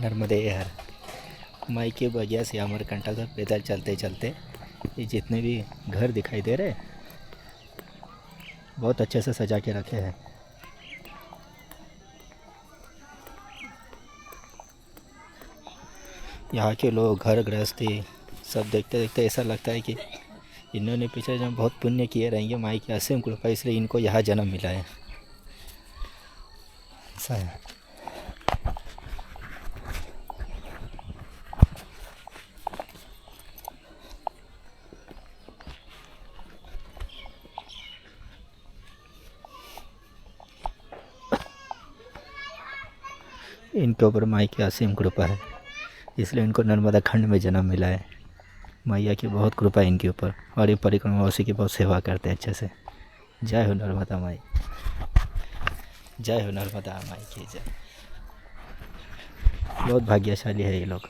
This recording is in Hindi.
नर्मदे हर। माई के वजह से अमरकंटक से पैदल चलते चलते ये जितने भी घर दिखाई दे रहे बहुत अच्छे से सजा के रखे हैं। यहाँ के लोग घर गृहस्थी सब देखते देखते ऐसा लगता है कि इन्होंने पीछे जब बहुत पुण्य किए रहेंगे, माई की असीम कृपा, इसलिए इनको यहाँ जन्म मिला है। ऐसा है। इनके ऊपर माई की असीम कृपा है, इसलिए इनको नर्मदा खंड में जन्म मिला है। मैया की बहुत कृपा है इनके ऊपर, और ये परिक्रमावासी की बहुत सेवा करते हैं अच्छे से। जय हो नर्मदा माई, जय हो नर्मदा माई की जय। बहुत भाग्यशाली है ये लोग।